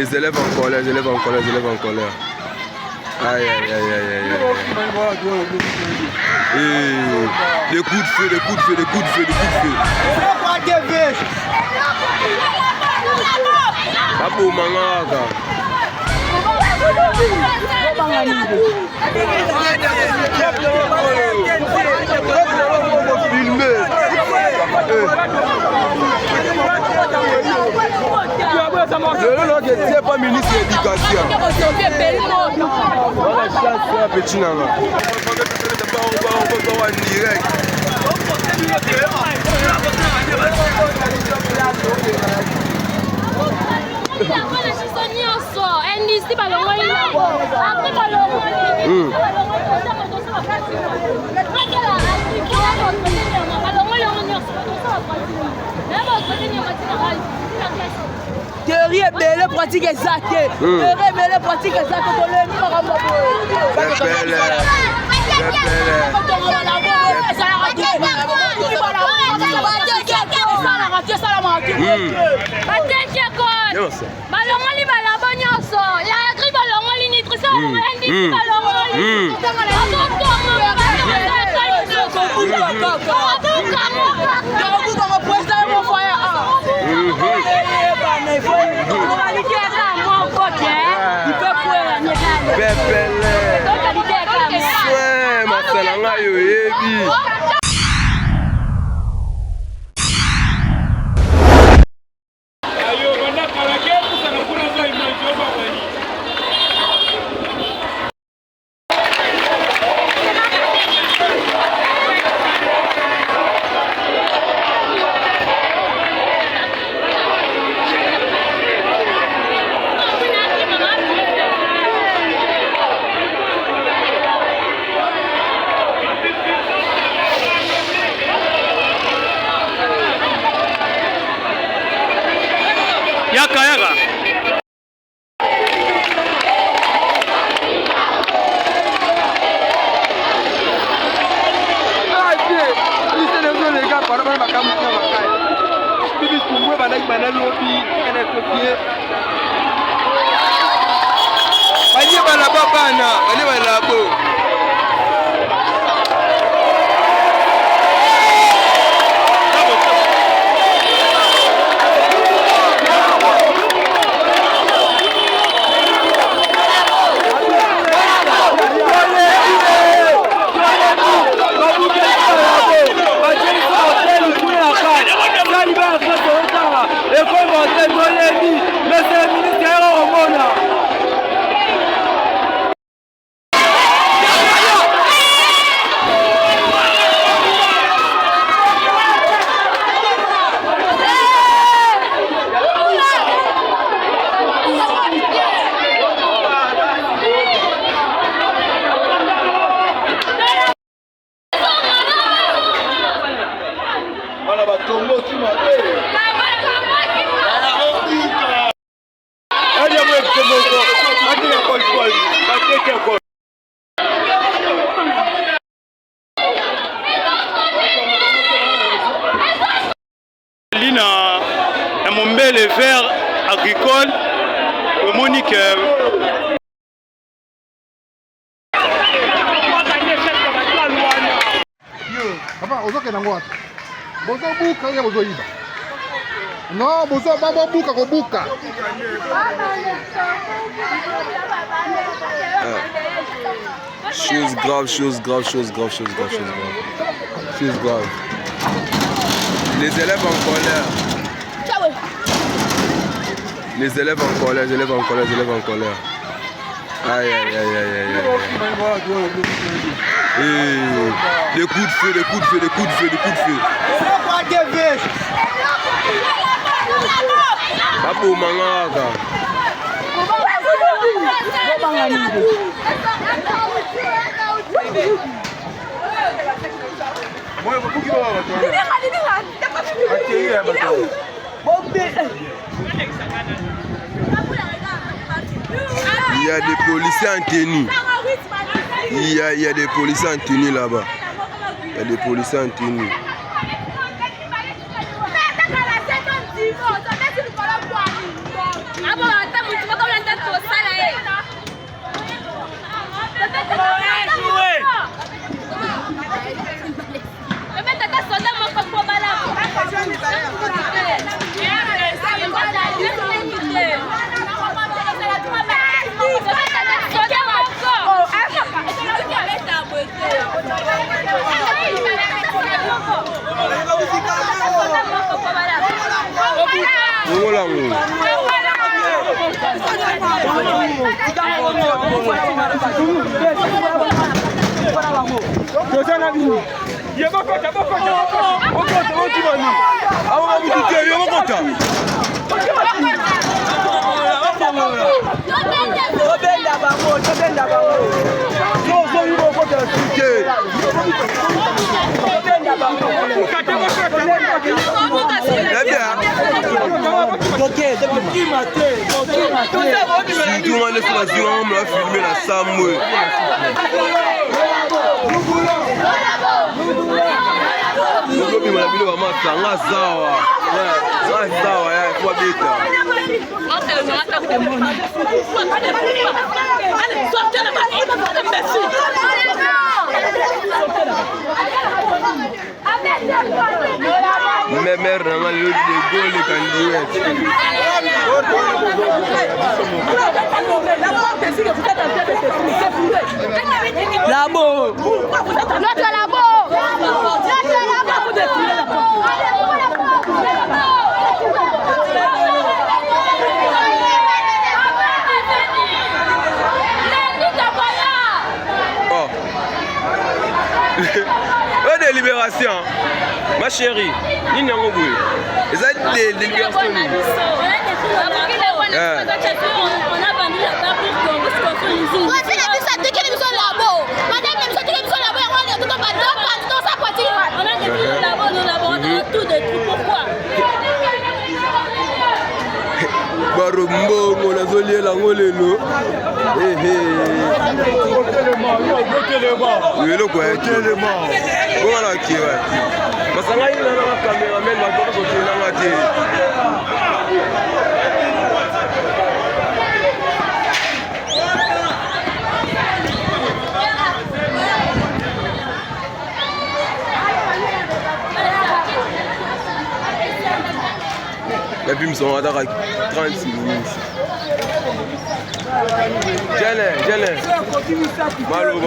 Les élèves en colère, les élèves en colère, les élèves en colère. Aïe, aïe, aïe, aïe, aïe. Et les coups de feu, les coups de feu, les coups de feu, les coups de feu. Apo mangaka. Je ne sais pas ministre de l'éducation. Voilà, chasse petit nana. On va en direct. Théorie est belle, pratique est saquée. Théorie est belle, pratique est saquée. Les verts agricoles, Monique. Non, bozo babo buka ko buka. Chose grave, chose grave, chose grave, chose grave, chose grave. Chose grave. Les élèves en colère. Les élèves en colère, les élèves en colère, les élèves en colère. Aïe, aïe, aïe, aïe, aïe. Et les coups de feu, les coups de feu, les coups de feu, les coups de feu. Apo mangaka. Il y a des policiers en tenue. Il y a des policiers en tenue là-bas. Il y a des policiers en tenue. Labo. Notre labo. Des libérations, ma chérie, ni n'y a pas de libération. On a vendu la part pour qu'on puisse construire l'usine. On a détruit le labo, nos laboratoires, tout détruit. Pourquoi? Barombo, on a zolé la ngolelo. Oui, le quoi, voilà qui est. Parce que là, il y a la caméra, mais la caméra, c'est la et puis, ils sont à 36 minutes. Gêne. Malo,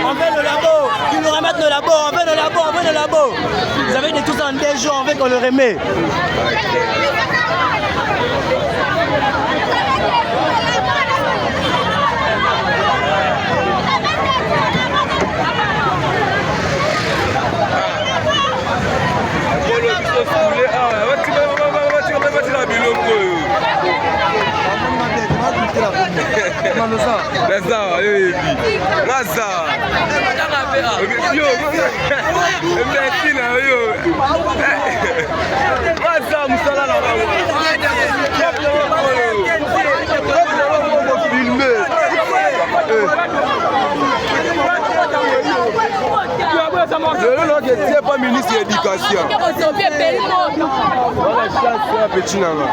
On fait le labo, qu'ils nous remettent le labo, on fait le labo. Vous avez dit tout ça en 2 jours, on veut qu'on le remet. Je pas ministre de l'éducation. Petit nana.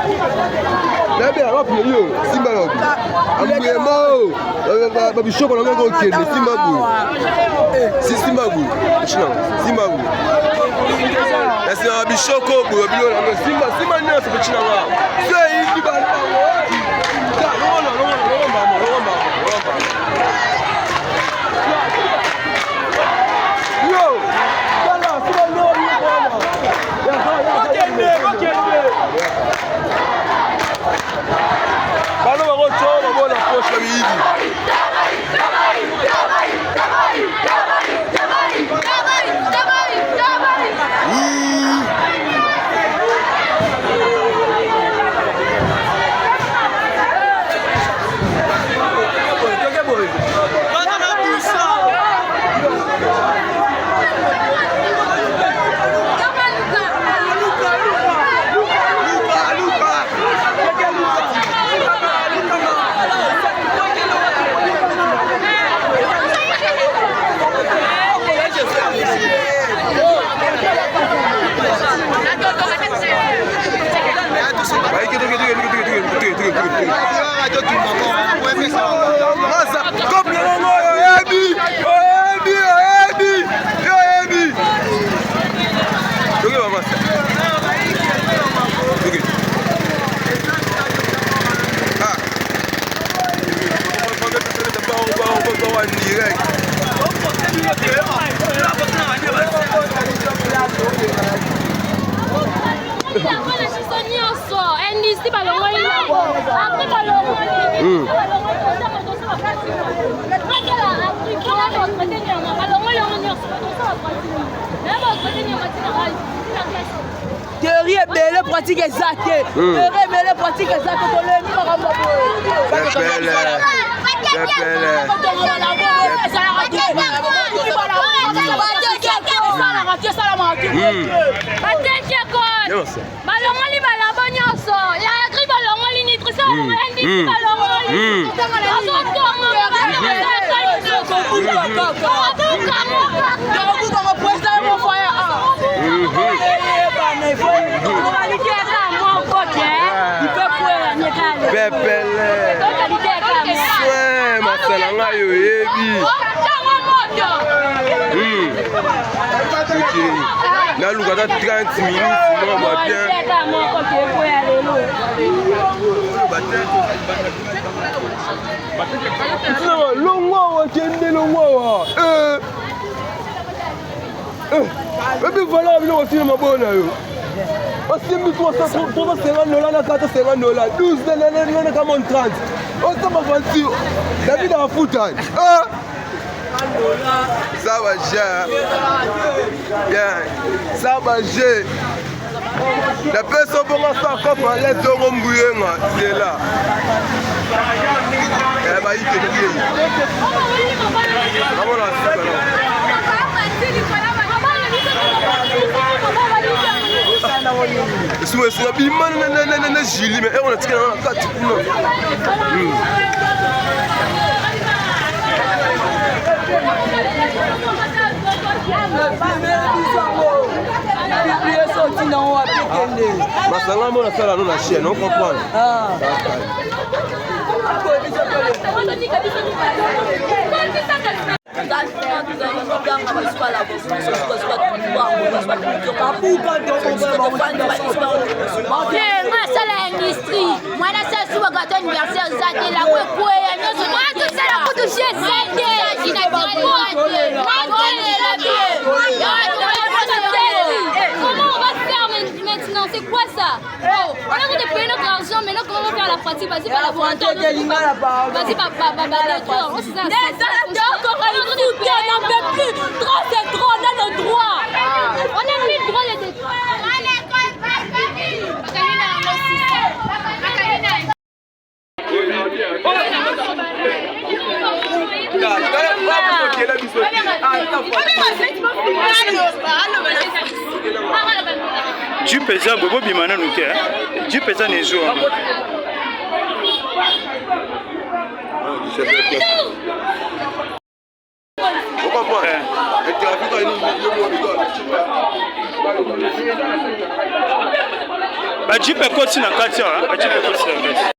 ebele pratique ezake ebele pratique ezake tolemi makambo balongoli balabo nyonso ya agri balongoli nutrition naluka ta 30 minutes non va bien longwa wakende longwa epi voilà bino wasile mabona yo basimbi $350 na $450 12 na kama 30 osama vanti David afuta ça va bien ça va j'ai la personne pour moi ça comme les hommes mbouyenga c'est là eh bah il te dit c'est la bimane na Julie mais on a tiré dans la carte masanga mo na sala no na chaîne on comprend masala ya industrie mwana sasa wakati anniversaire zake la kwekwe nyoso watu sana kutushie sende comment on va faire maintenant c'est quoi ça on a de payer notre argent maintenant comment on va faire la pratique vas-y par laboratoire vas-y par c'est ça on n'en peut plus trop c'est trop on a le droit on a plus le droit de Dieu pesa bobo bimana nuke Dieu pesa nezo ba Dieu pe koti na kati ba Dieu pe koti na kati